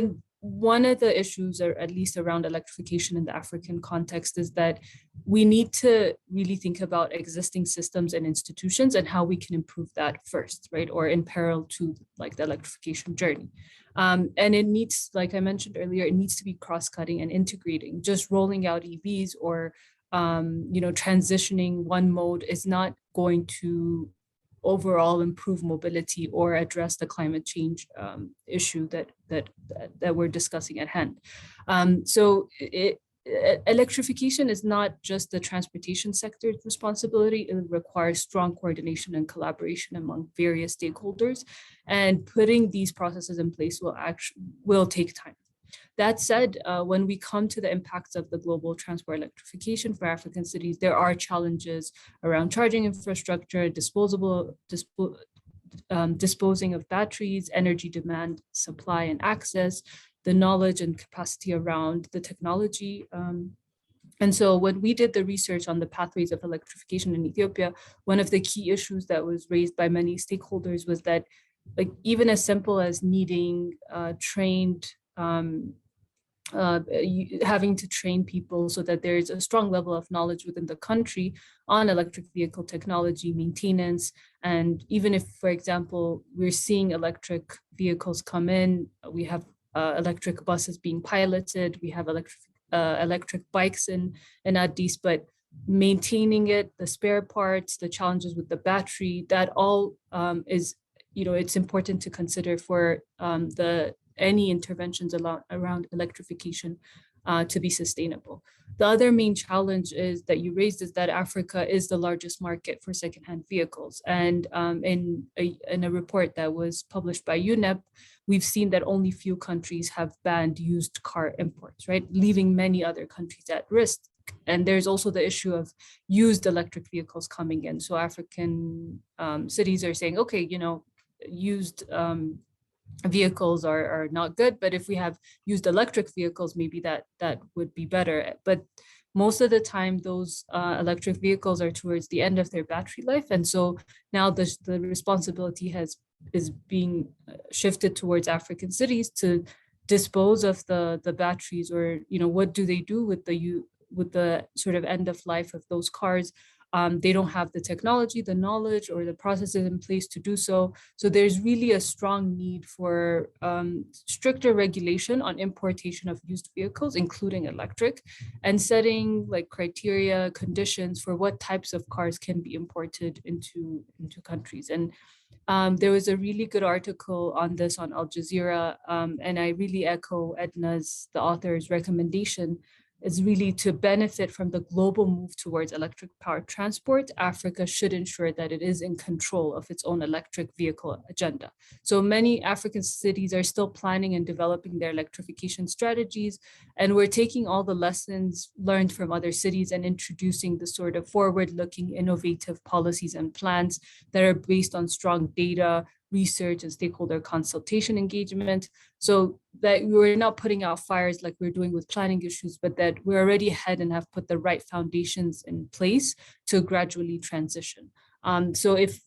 one of the issues, or at least around electrification in the African context, is that we need to really think about existing systems and institutions and how we can improve that first, right? Or in parallel to like the electrification journey. And it needs, like I mentioned earlier, it needs to be cross-cutting and integrating. Just rolling out EVs or transitioning one mode is not going to overall improve mobility or address the climate change issue that we're discussing at hand. So electrification is not just the transportation sector's responsibility. It requires strong coordination and collaboration among various stakeholders, and putting these processes in place will take time. That said, when we come to the impacts of the global transport electrification for African cities, there are challenges around charging infrastructure, disposing of batteries, energy demand, supply and access, the knowledge and capacity around the technology. And so when we did the research on the pathways of electrification in Ethiopia, one of the key issues that was raised by many stakeholders was that, like, even as simple as needing trained having to train people so that there's a strong level of knowledge within the country on electric vehicle technology, maintenance, and even if, for example, we're seeing electric vehicles come in, we have electric buses being piloted, we have electric bikes in Addis, but maintaining it, the spare parts, the challenges with the battery, that all is, it's important to consider for any interventions around electrification to be sustainable. The other main challenge is that you raised is that Africa is the largest market for secondhand vehicles. And in a report that was published by UNEP, we've seen that only few countries have banned used car imports, right? Leaving many other countries at risk. And there's also the issue of used electric vehicles coming in. So African cities are saying, okay, used vehicles are not good, but if we have used electric vehicles, maybe that would be better. But most of the time, those electric vehicles are towards the end of their battery life, and so now the responsibility is being shifted towards African cities to dispose of the batteries, or what do they do with the sort of end of life of those cars. They don't have the technology, the knowledge, or the processes in place to do so. So there's really a strong need for stricter regulation on importation of used vehicles, including electric, and setting like criteria, conditions for what types of cars can be imported into countries. And there was a really good article on this on Al Jazeera, and I really echo Edna's, the author's recommendation, is really to benefit from the global move towards electric powered transport. Africa should ensure that it is in control of its own electric vehicle agenda. So many African cities are still planning and developing their electrification strategies, and we're taking all the lessons learned from other cities and introducing the sort of forward-looking, innovative policies and plans that are based on strong data, research and stakeholder consultation engagement, so that we're not putting out fires like we're doing with planning issues, but that we're already ahead and have put the right foundations in place to gradually transition. So if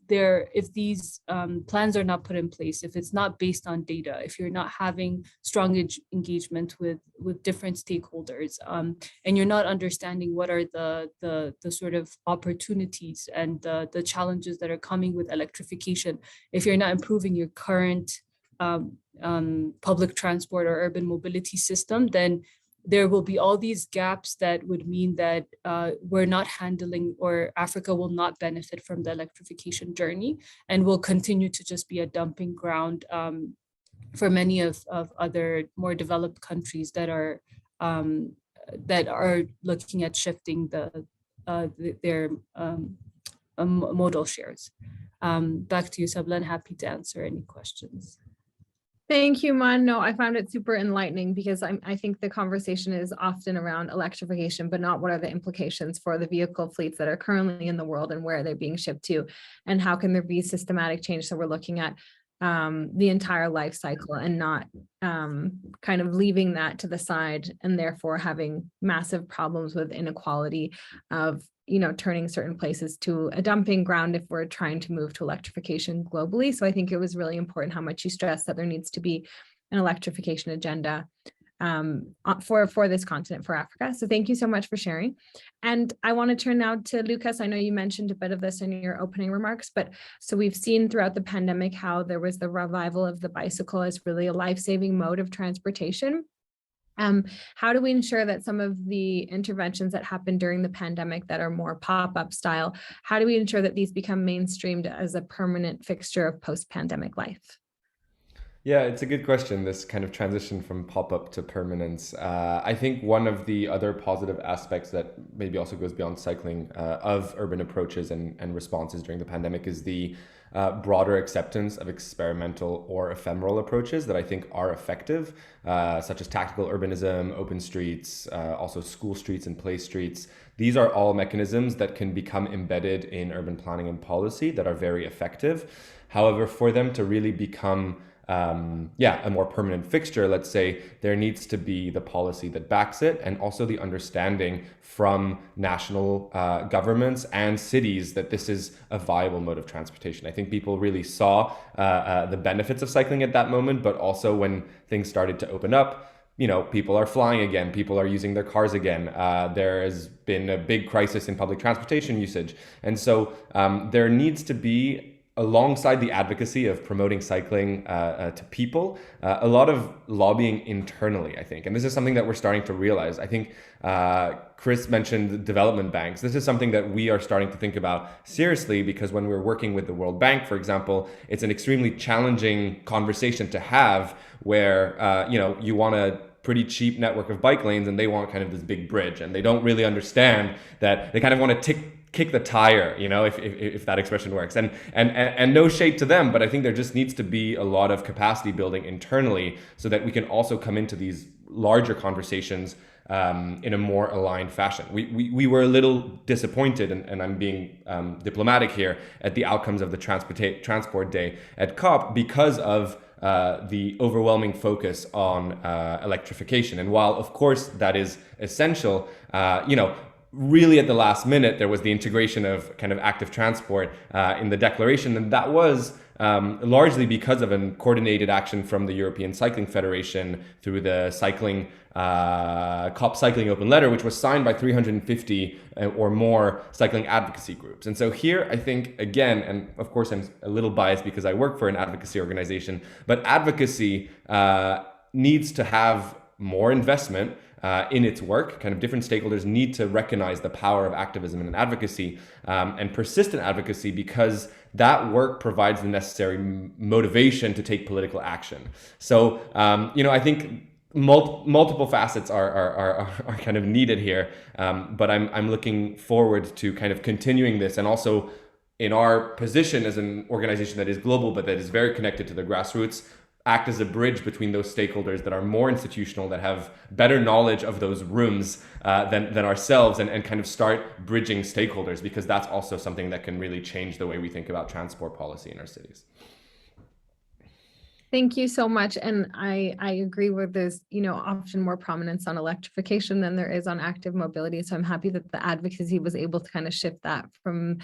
these plans are not put in place, if it's not based on data, if you're not having strong engagement with different stakeholders, and you're not understanding what are the sort of opportunities and the challenges that are coming with electrification, if you're not improving your current public transport or urban mobility system, then there will be all these gaps that would mean that we're not handling, or Africa will not benefit from the electrification journey, and will continue to just be a dumping ground for many of other more developed countries that are looking at shifting their modal shares. Back to you, Sabla, and happy to answer any questions. Thank you, Man. No, I found it super enlightening, because I think the conversation is often around electrification, but not what are the implications for the vehicle fleets that are currently in the world and where they're being shipped to, and how can there be systematic change. So we're looking at the entire life cycle and not kind of leaving that to the side, and therefore having massive problems with inequality of, you know, turning certain places to a dumping ground if we're trying to move to electrification globally. So I think it was really important how much you stressed that there needs to be an electrification agenda for this continent, for Africa. So thank you so much for sharing. And I want to turn now to Lucas. I know you mentioned a bit of this in your opening remarks, but so we've seen throughout the pandemic how there was the revival of the bicycle as really a life-saving mode of transportation. How do we ensure that some of the interventions that happened during the pandemic that are more pop-up style, how do we ensure that these become mainstreamed as a permanent fixture of post-pandemic life? Yeah, it's a good question, this kind of transition from pop-up to permanence. I think one of the other positive aspects that maybe also goes beyond cycling of urban approaches and responses during the pandemic is the broader acceptance of experimental or ephemeral approaches that I think are effective, such as tactical urbanism, open streets, also school streets and play streets. These are all mechanisms that can become embedded in urban planning and policy that are very effective. However, for them to really become a more permanent fixture, let's say, there needs to be the policy that backs it, and also the understanding from national governments and cities that this is a viable mode of transportation. I think people really saw the benefits of cycling at that moment, but also when things started to open up, you know, people are flying again, people are using their cars again. There has been a big crisis in public transportation usage. And so there needs to be, alongside the advocacy of promoting cycling to people, a lot of lobbying internally, I think. And this is something that we're starting to realize. I think Chris mentioned development banks. This is something that we are starting to think about seriously, because when we're working with the World Bank, for example, it's an extremely challenging conversation to have where, you want a pretty cheap network of bike lanes and they want kind of this big bridge, and they don't really understand that they kind of want to kick the tire, if that expression works. And no shade to them, but I think there just needs to be a lot of capacity building internally so that we can also come into these larger conversations in a more aligned fashion. We were a little disappointed, and I'm being diplomatic here, at the outcomes of the transport day at COP because of the overwhelming focus on electrification. And while of course that is essential, really at the last minute, there was the integration of kind of active transport in the declaration. And that was largely because of a coordinated action from the European Cycling Federation through the COP Cycling Open Letter, which was signed by 350 or more cycling advocacy groups. And so here, I think, again, and of course I'm a little biased because I work for an advocacy organization, but advocacy needs to have more investment in its work. Kind of different stakeholders need to recognize the power of activism and advocacy and persistent advocacy, because that work provides the necessary motivation to take political action. So, I think multiple facets are kind of needed here, but I'm looking forward to kind of continuing this, and also in our position as an organization that is global but that is very connected to the grassroots, act as a bridge between those stakeholders that are more institutional, that have better knowledge of those rooms than ourselves, and kind of start bridging stakeholders, because that's also something that can really change the way we think about transport policy in our cities. Thank you so much. And I agree with there's, often more prominence on electrification than there is on active mobility. So I'm happy that the advocacy was able to kind of shift that from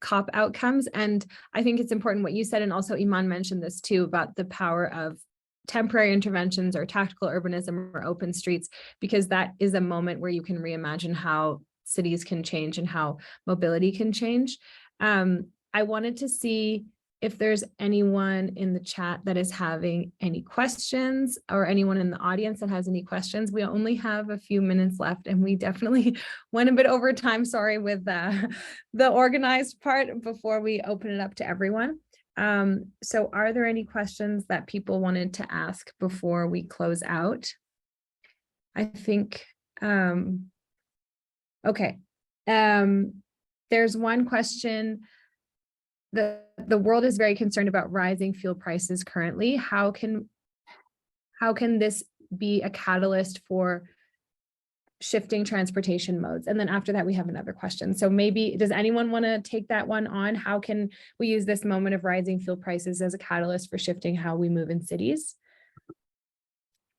COP outcomes. And I think it's important what you said, and also Iman mentioned this too, about the power of temporary interventions or tactical urbanism or open streets, because that is a moment where you can reimagine how cities can change and how mobility can change. I wanted to see if there's anyone in the chat that is having any questions, or anyone in the audience that has any questions. We only have a few minutes left, and we definitely went a bit over time, sorry, with the organized part before we open it up to everyone. So are there any questions that people wanted to ask before we close out? I think, okay. There's one question. The world is very concerned about rising fuel prices currently. How can this be a catalyst for shifting transportation modes? And then after that, we have another question. So maybe, does anyone want to take that one on? How can we use this moment of rising fuel prices as a catalyst for shifting how we move in cities?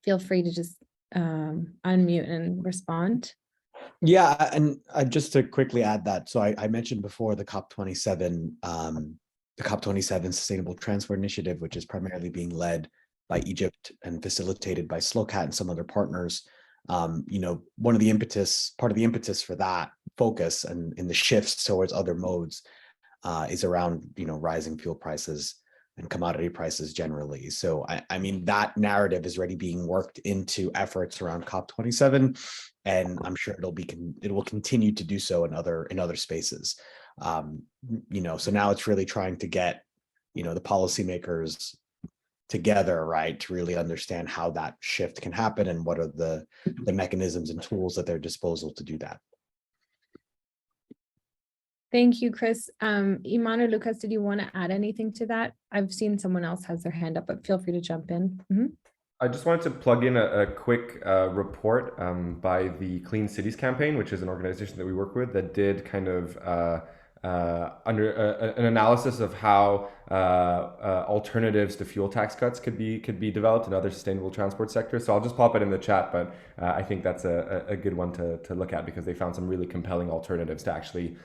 Feel free to just unmute and respond. Yeah, and just to quickly add that, so I mentioned before the COP27 Sustainable Transport Initiative, which is primarily being led by Egypt and facilitated by SLOCAT and some other partners. Part of the impetus for that focus and in the shifts towards other modes is around rising fuel prices and commodity prices generally. So I mean, that narrative is already being worked into efforts around COP27, and I'm sure it will continue to do so in other spaces. So now it's really trying to get the policymakers together, right, to really understand how that shift can happen and what are the mechanisms and tools at their disposal to do that. Thank you, Chris. Iman or Lucas, did you want to add anything to that? I've seen someone else has their hand up, but feel free to jump in. Mm-hmm. I just wanted to plug in a quick report by the Clean Cities Campaign, which is an organization that we work with that did kind of under an analysis of how alternatives to fuel tax cuts could be developed in other sustainable transport sectors. So I'll just pop it in the chat, but I think that's a good one to look at, because they found some really compelling alternatives to actually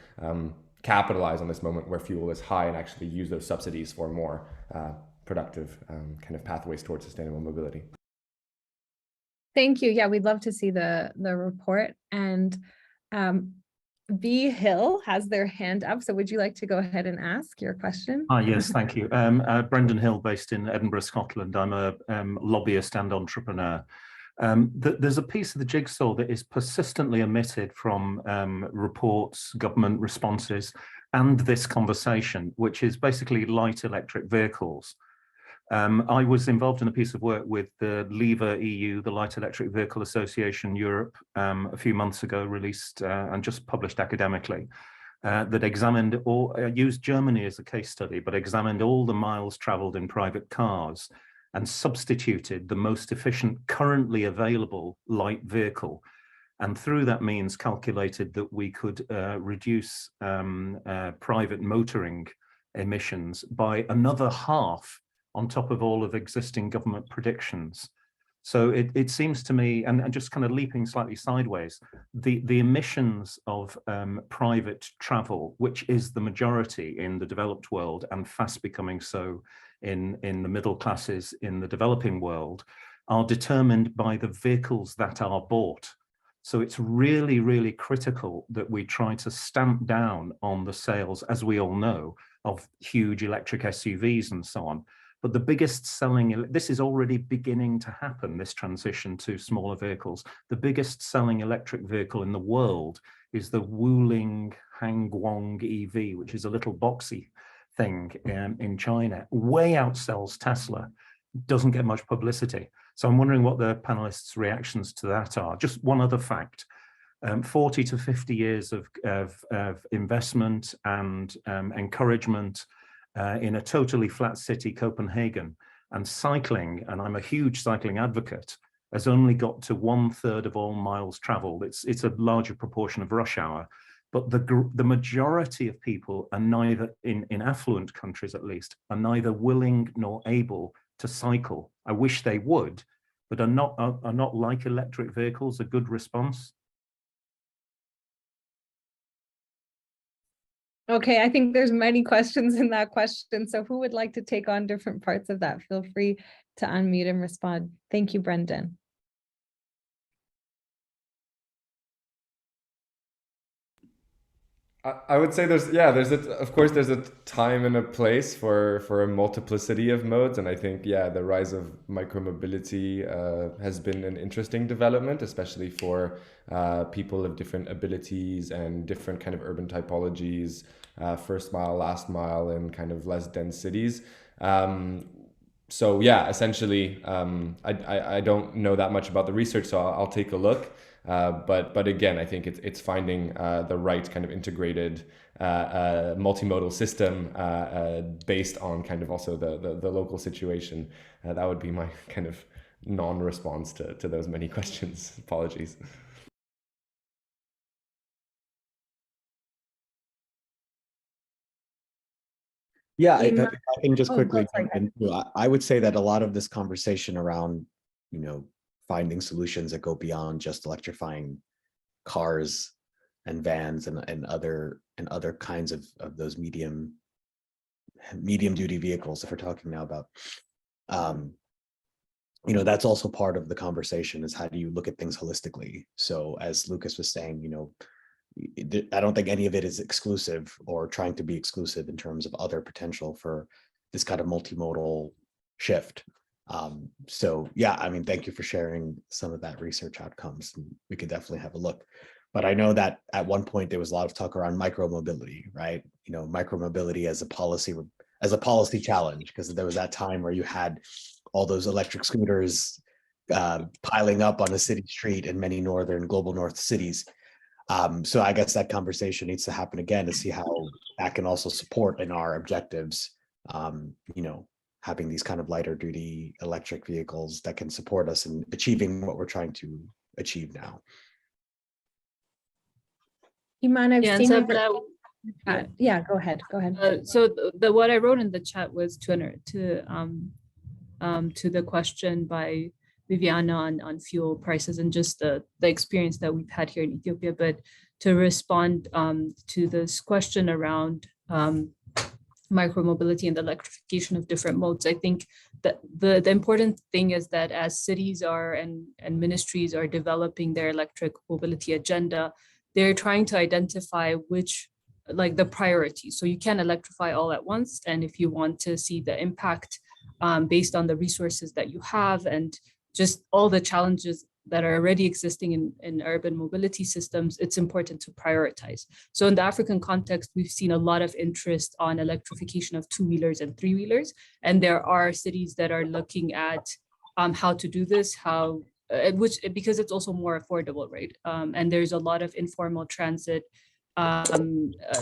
capitalize on this moment where fuel is high and actually use those subsidies for more productive kind of pathways towards sustainable mobility. Thank you. Yeah, we'd love to see the report. And B Hill has their hand up. So would you like to go ahead and ask your question? Yes, thank you. Brendan Hill, based in Edinburgh, Scotland. I'm a lobbyist and entrepreneur. There's a piece of the jigsaw that is persistently omitted from reports, government responses, and this conversation, which is basically light electric vehicles. I was involved in a piece of work with the LEVA EU, the Light Electric Vehicle Association Europe, a few months ago, released and just published academically, that examined used Germany as a case study, but examined all the miles traveled in private cars and substituted the most efficient currently available light vehicle. And through that means calculated that we could reduce private motoring emissions by another half on top of all of existing government predictions. So it seems to me, and just kind of leaping slightly sideways, the emissions of private travel, which is the majority in the developed world and fast becoming so in the middle classes in the developing world, are determined by the vehicles that are bought. So it's really, really critical that we try to stamp down on the sales, as we all know, of huge electric SUVs and so on. But the biggest selling, this is already beginning to happen, this transition to smaller vehicles. The biggest selling electric vehicle in the world is the Wuling Hangguang EV, which is a little boxy thing in China. Way outsells Tesla, doesn't get much publicity. So I'm wondering what the panelists' reactions to that are. Just one other fact. 40 to 50 years of investment and encouragement in a totally flat city, Copenhagen, and cycling, and I'm a huge cycling advocate, has only got to 1/3 of all miles traveled. It's a larger proportion of rush hour, but the majority of people are neither, in affluent countries at least, are neither willing nor able to cycle. I wish they would, but are not like electric vehicles a good response? Okay, I think there's many questions in that question. So who would like to take on different parts of that? Feel free to unmute and respond. Thank you, Brendan. I would say of course there's a time and a place for a multiplicity of modes, and I think the rise of micromobility has been an interesting development, especially for people of different abilities and different kind of urban typologies, first mile, last mile, and kind of less dense cities. So essentially, I don't know that much about the research, so I'll take a look. But again, I think it's finding the right kind of integrated multimodal system based on kind of also the local situation. That would be my kind of non-response to those many questions. Apologies. Yeah, I can just quickly jump in. I would say that a lot of this conversation around, finding solutions that go beyond just electrifying cars and vans and other kinds of those medium duty vehicles, if we're talking now about, that's also part of the conversation, is how do you look at things holistically? So as Lucas was saying, I don't think any of it is exclusive or trying to be exclusive in terms of other potential for this kind of multimodal shift. So thank you for sharing some of that research outcomes. We could definitely have a look. But I know that at one point there was a lot of talk around micromobility, right? Micromobility as a policy challenge, because there was that time where you had all those electric scooters piling up on a city street in many global north cities. So I guess that conversation needs to happen again to see how that can also support in our objectives, having these kind of lighter duty electric vehicles that can support us in achieving what we're trying to achieve now. Iman, I've seen so go ahead. So what I wrote in the chat was to the question by Viviana on fuel prices and just the experience that we've had here in Ethiopia, but to respond to this question around micromobility and the electrification of different modes, I think that the important thing is that as cities are and ministries are developing their electric mobility agenda, they're trying to identify the priorities. So you can't electrify all at once. And if you want to see the impact based on the resources that you have and just all the challenges that are already existing in urban mobility systems, it's important to prioritize. So in the African context, we've seen a lot of interest on electrification of two-wheelers and three-wheelers. And there are cities that are looking at how to do this, because it's also more affordable, right? And there's a lot of informal transit,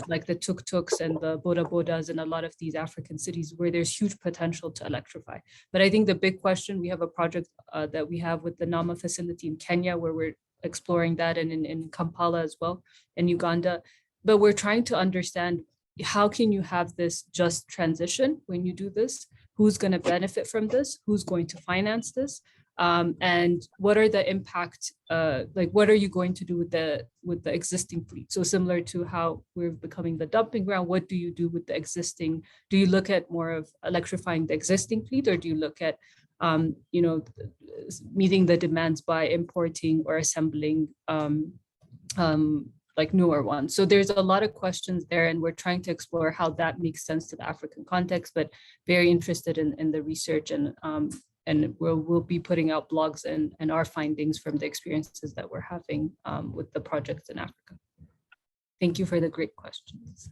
like the tuk-tuks and the boda-bodas in a lot of these African cities where there's huge potential to electrify. But I think the big question, we have a project that we have with the NAMA facility in Kenya where we're exploring that, and in Kampala as well, in Uganda. But we're trying to understand, how can you have this just transition when you do this? Who's going to benefit from this? Who's going to finance this? And what are the impact, what are you going to do with the existing fleet? So similar to how we're becoming the dumping ground, what do you do with the existing? Do you look at more of electrifying the existing fleet, or do you look at, meeting the demands by importing or assembling newer ones? So there's a lot of questions there, and we're trying to explore how that makes sense to the African context, but very interested in the research, and we'll be putting out blogs and our findings from the experiences that we're having with the projects in Africa. Thank you for the great questions.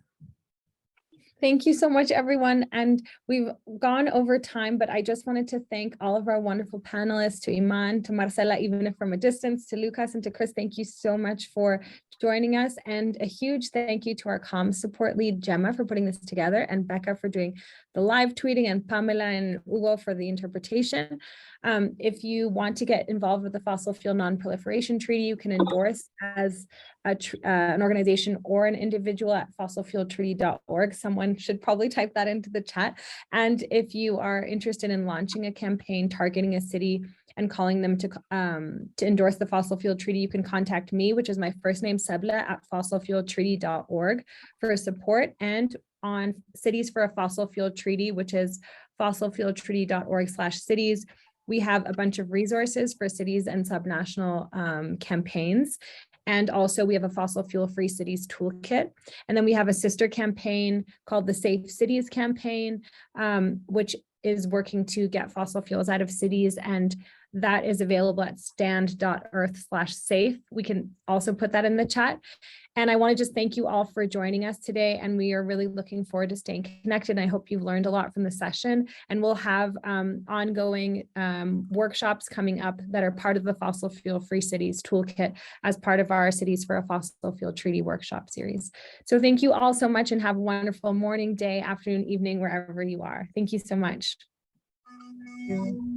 Thank you so much, everyone. And we've gone over time, but I just wanted to thank all of our wonderful panelists, to Iman, to Marcela, even if from a distance, to Lucas and to Chris. Thank you so much for joining us. And a huge thank you to our comms support lead, Gemma, for putting this together, and Becca for doing the live tweeting, and Pamela and Hugo for the interpretation. If you want to get involved with the Fossil Fuel Non-Proliferation Treaty, you can endorse as an organization or an individual at fossilfueltreaty.org. Someone should probably type that into the chat. And if you are interested in launching a campaign targeting a city and calling them to endorse the Fossil Fuel Treaty, you can contact me, which is my first name, Sebla, at fossilfueltreaty.org for support, and on Cities for a Fossil Fuel Treaty, which is fossilfueltreaty.org/cities. We have a bunch of resources for cities and subnational campaigns. And also we have a fossil fuel free cities toolkit. And then we have a sister campaign called the Safe Cities campaign, which is working to get fossil fuels out of cities, and that is available at stand.earth/safe. We can also put that in the chat. And I want to just thank you all for joining us today. And we are really looking forward to staying connected. I hope you've learned a lot from the session, and we'll have ongoing workshops coming up that are part of the Fossil Fuel Free Cities Toolkit as part of our Cities for a Fossil Fuel Treaty workshop series. So thank you all so much, and have a wonderful morning, day, afternoon, evening, wherever you are. Thank you so much. Thank you.